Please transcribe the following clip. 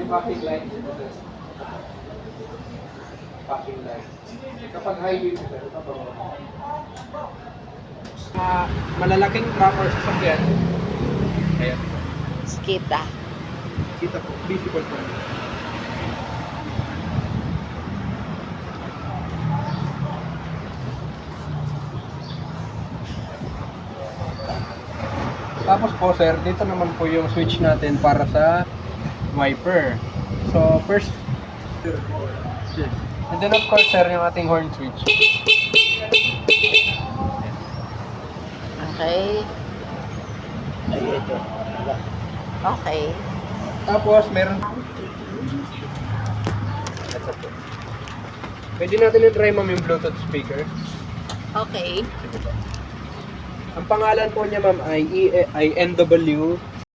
yung backing light dito, sir. Backing light. Kapag highway mo, sir, ito po. Malalaking truck or sasakyan. Ayan. Kita. Kita po, visible po. Tapos po sir, dito naman po yung switch natin para sa wiper. So first, and then of course sir, yung ating horn switch. Okay. Ay, ito. Okay. Tapos meron, ito po. Pwede natin i-try ma'am yung Bluetooth speaker. Okay. Ang pangalan po niya ma'am ay NW